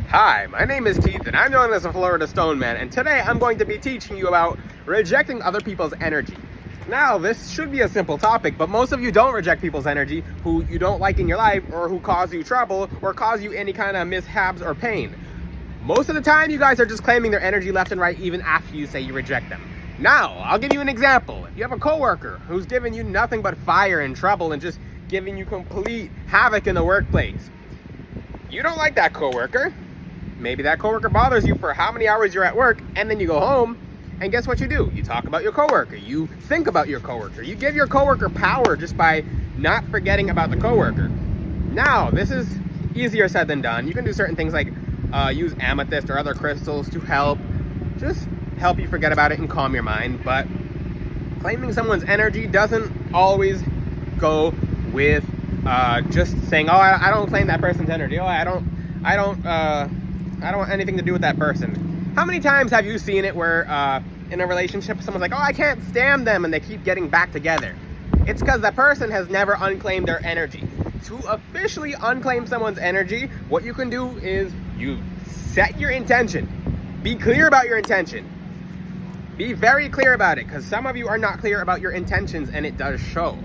Hi, my name is Keith and I'm known as the Florida Stone Man, and today I'm going to be teaching you about rejecting other people's energy. Now, this should be a simple topic, but most of you don't reject people's energy who you don't like in your life or who cause you trouble or cause you any kind of mishaps or pain. Most of the time, you guys are just claiming their energy left and right even after you say you reject them. Now, I'll give you an example. If you have a coworker who's giving you nothing but fire and trouble and just giving you complete havoc in the workplace, you don't like that coworker. Maybe that coworker bothers you for how many hours you're at work, and then you go home, and guess what you do? You talk about your coworker. You think about your coworker. You give your coworker power just by not forgetting about the coworker. Now, this is easier said than done. You can do certain things like use amethyst or other crystals to help you forget about it and calm your mind, but claiming someone's energy doesn't always go with just saying, oh, I don't claim that person's energy. Oh, I don't want anything to do with that person. How many times have you seen it where in a relationship someone's like, oh, I can't stand them, and they keep getting back together? It's because that person has never unclaimed their energy. To officially unclaim someone's energy, what you can do is you set your intention. Be clear about your intention. Be very clear about it, because some of you are not clear about your intentions, and it does show.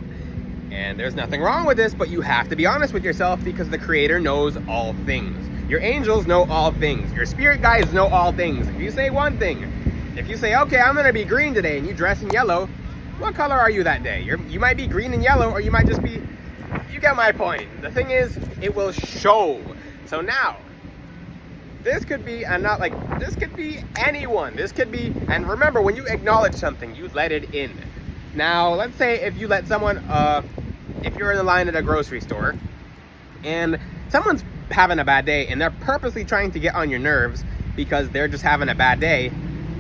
And there's nothing wrong with this, but you have to be honest with yourself, because the Creator knows all things. Your angels know all things. Your spirit guides know all things. If you say one thing, if you say, okay, I'm going to be green today, and you dress in yellow, what color are you that day? You might be green and yellow, or you might just be, you get my point. The thing is, it will show. So now, this could be, and not like, this could be anyone. This could be, and remember, when you acknowledge something, you let it in. Now, let's say if you let someone, if you're in the line at a grocery store, and someone's having a bad day, and they're purposely trying to get on your nerves because they're just having a bad day,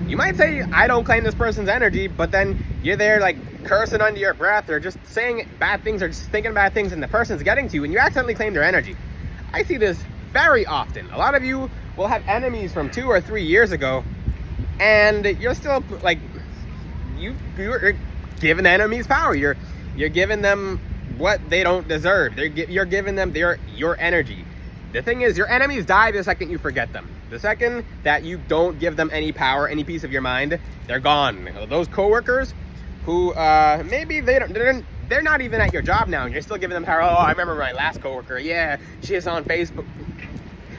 you might say, I don't claim this person's energy, but then you're there like cursing under your breath or just saying bad things or just thinking bad things, and the person's getting to you and you accidentally claim their energy. I see this very often. A lot of you will have enemies from 2 or 3 years ago, and you're still like, you're giving enemies power. You're giving them what they don't deserve. You're giving them your energy. The thing is, your enemies die the second you forget them. The second that you don't give them any power, any piece of your mind, they're gone. Those coworkers who maybe they're not even at your job now, and you're still giving them power. Oh, I remember my last coworker. Yeah, she is on Facebook.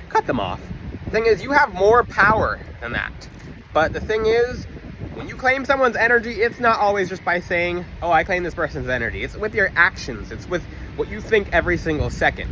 Cut them off. The thing is, you have more power than that. But the thing is, when you claim someone's energy, it's not always just by saying, oh, I claim this person's energy. It's with your actions. It's with what you think every single second.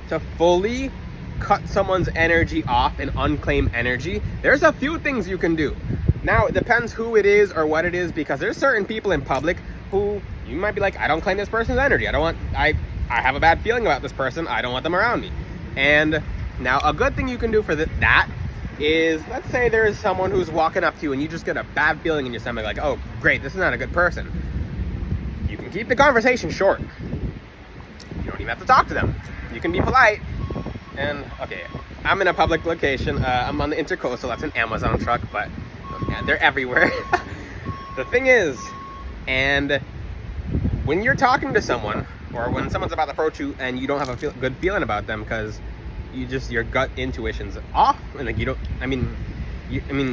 To fully cut someone's energy off and unclaim energy, there's a few things you can do. Now, it depends who it is or what it is, because there's certain people in public who you might be like, I don't claim this person's energy. I have a bad feeling about this person. I don't want them around me. And now a good thing you can do for that is, let's say there's someone who's walking up to you and you just get a bad feeling in your stomach, like, oh, great, this is not a good person. You can keep the conversation short. You don't even have to talk to them. You can be polite. And, okay, I'm in a public location. I'm on the Intercoastal. That's an Amazon truck, but yeah, they're everywhere. The thing is, and when you're talking to someone, or when someone's about to approach you and you don't have a good feeling about them because your gut intuition's off, and like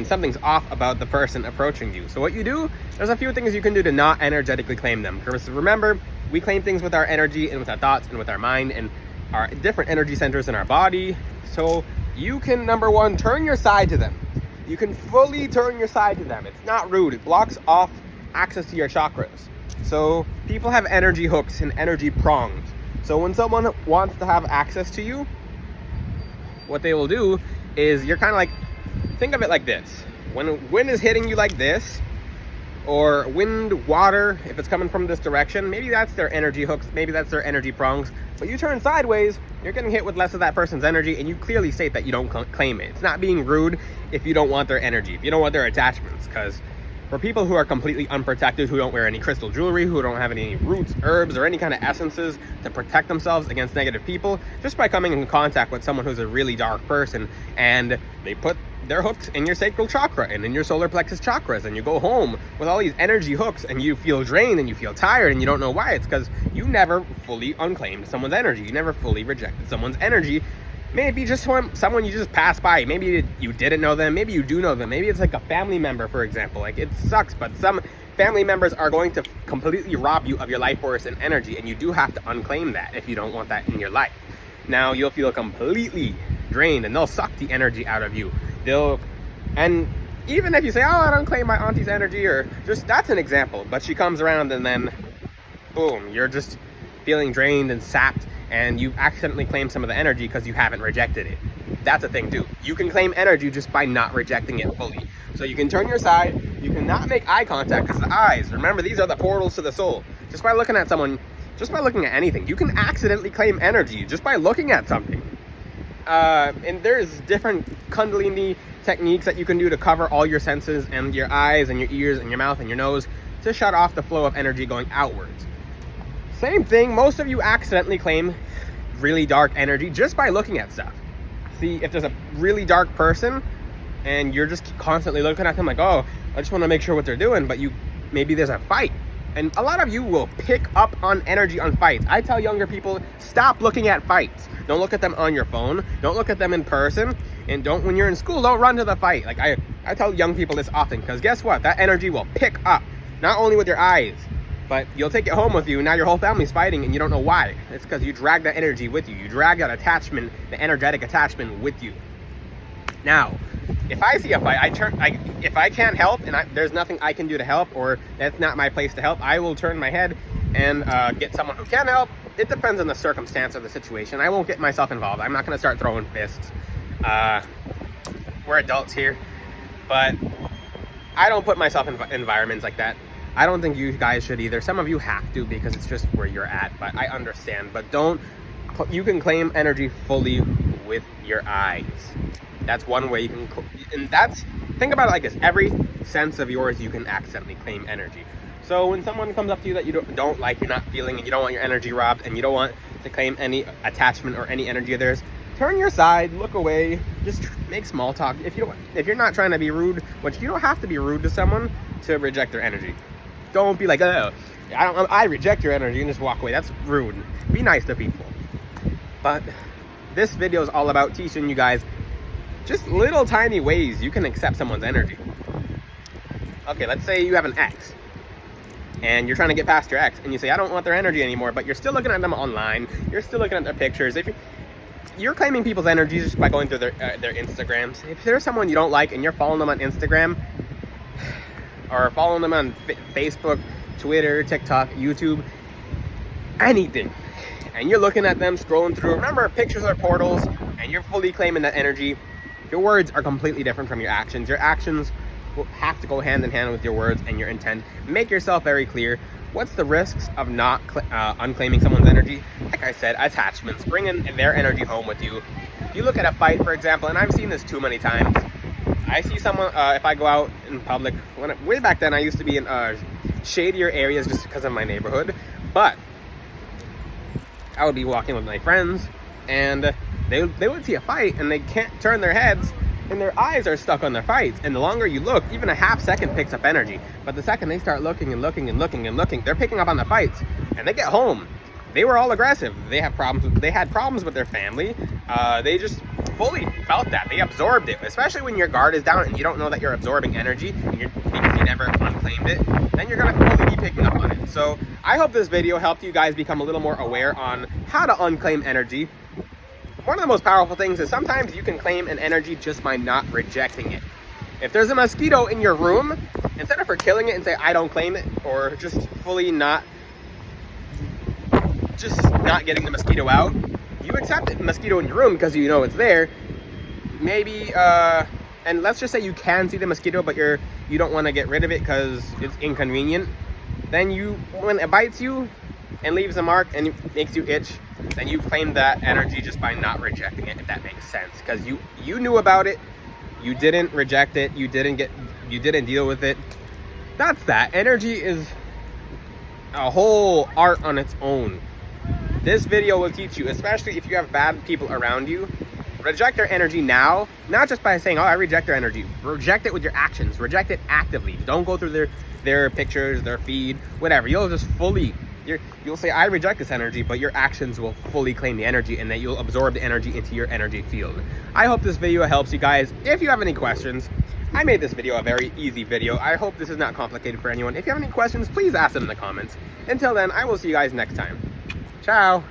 something's off about the person approaching you. So what you do, there's a few things you can do to not energetically claim them. Because remember, we claim things with our energy and with our thoughts and with our mind and our different energy centers in our body. So you can, number one, turn your side to them. You can fully turn your side to them. It's not rude. It blocks off access to your chakras. So people have energy hooks and energy prongs. So when someone wants to have access to you, what they will do is, you're kind of like, think of it like this. When wind is hitting you like this, or wind, water, if it's coming from this direction, maybe that's their energy hooks, maybe that's their energy prongs. But you turn sideways, you're getting hit with less of that person's energy, and you clearly state that you don't claim it. It's not being rude if you don't want their energy, if you don't want their attachments, because for people who are completely unprotected, who don't wear any crystal jewelry, who don't have any roots, herbs, or any kind of essences to protect themselves against negative people, just by coming in contact with someone who's a really dark person, and they put their hooks in your sacral chakra and in your solar plexus chakras, and you go home with all these energy hooks, and you feel drained and you feel tired, and you don't know why. It's because you never fully unclaimed someone's energy. You never fully rejected someone's energy Maybe just someone you just passed by. Maybe you didn't know them. Maybe you do know them. Maybe it's like a family member, for example. Like, it sucks, but some family members are going to completely rob you of your life force and energy, and you do have to unclaim that if you don't want that in your life. Now, you'll feel completely drained, and they'll suck the energy out of you. And even if you say, oh, I don't claim my auntie's energy, or just, that's an example, but she comes around and then, boom, you're just feeling drained and sapped, and you've accidentally claimed some of the energy because you haven't rejected it. That's a thing too. You can claim energy just by not rejecting it fully. So you can turn your side, you cannot make eye contact, because the eyes, remember, these are the portals to the soul. Just by looking at someone, just by looking at anything, you can accidentally claim energy just by looking at something. And there's different Kundalini techniques that you can do to cover all your senses and your eyes and your ears and your mouth and your nose to shut off the flow of energy going outwards. Same thing, most of you accidentally claim really dark energy just by looking at stuff. See, if there's a really dark person and you're just constantly looking at them like, oh, I just want to make sure what they're doing, but maybe there's a fight. And a lot of you will pick up on energy on fights. I tell younger people, stop looking at fights. Don't look at them on your phone. Don't look at them in person. And when you're in school, don't run to the fight. Like, I tell young people this often, because guess what? That energy will pick up, not only with your eyes, but you'll take it home with you. Now your whole family's fighting and you don't know why. It's because you drag that energy with you. You drag that attachment, the energetic attachment with you. Now, if I see a fight, if I can't help and there's nothing I can do to help, or that's not my place to help, I will turn my head and get someone who can help. It depends on the circumstance of the situation. I won't get myself involved. I'm not going to start throwing fists. We're adults here, but I don't put myself in environments like that. I don't think you guys should either. Some of you have to because it's just where you're at, but I understand. But you can claim energy fully with your eyes. That's one way you can, think about it like this. Every sense of yours, you can accidentally claim energy. So when someone comes up to you that you don't like, you're not feeling, and you don't want your energy robbed, and you don't want to claim any attachment or any energy of theirs, turn your side, look away, just make small talk. If you're not trying to be rude, which you don't have to be rude to someone to reject their energy. Don't be like, oh, I reject your energy, and just walk away. That's rude. Be nice to people. But this video is all about teaching you guys just little tiny ways you can accept someone's energy. Okay, let's say you have an ex and you're trying to get past your ex and you say, I don't want their energy anymore, but you're still looking at them online. You're still looking at their pictures. If you're claiming people's energy just by going through their Instagrams. If there's someone you don't like and you're following them on Instagram or following them on Facebook, Twitter, TikTok, YouTube, anything, and you're looking at them, scrolling through, remember, pictures are portals, and you're fully claiming that energy, your words are completely different from your actions. Your actions will have to go hand in hand with your words and your intent. Make yourself very clear. What's the risks of not unclaiming someone's energy? Like I said, attachments. Bringing their energy home with you. If you look at a fight, for example, and I've seen this too many times. I see someone, if I go out in public, way back then I used to be in shadier areas just because of my neighborhood, but I would be walking with my friends and they would see a fight and they can't turn their heads and their eyes are stuck on their fights. And the longer you look, even a half second picks up energy. But the second they start looking and looking and looking and looking, they're picking up on the fights. And they get home, they were all aggressive. They had problems with their family. They just fully felt that. They absorbed it. Especially when your guard is down and you don't know that you're absorbing energy because you never unclaimed it, then you're gonna fully be picking up on it. So I hope this video helped you guys become a little more aware on how to unclaim energy. One of the most powerful things is sometimes you can claim an energy just by not rejecting it. If there's a mosquito in your room, instead of killing it and say, I don't claim it, or just fully not getting the mosquito out, you accept the mosquito in your room because you know it's there. Maybe, and let's just say you can see the mosquito, but you don't want to get rid of it because it's inconvenient. Then when it bites you and leaves a mark and it makes you itch, then you claim that energy just by not rejecting it, if that makes sense. Because you knew about it, you didn't reject it, you didn't deal with it. That's that. Energy is a whole art on its own. This video will teach you, especially if you have bad people around you, reject their energy now, not just by saying, oh, I reject their energy. Reject it with your actions. Reject it actively. Don't go through their pictures, their feed, whatever. You'll just fully You'll say, I reject this energy, but your actions will fully claim the energy, and that you'll absorb the energy into your energy field. I hope this video helps you guys. If you have any questions, I made this video a very easy video. I hope this is not complicated for anyone. If you have any questions, please ask them in the comments. Until then, I will see you guys next time. Ciao!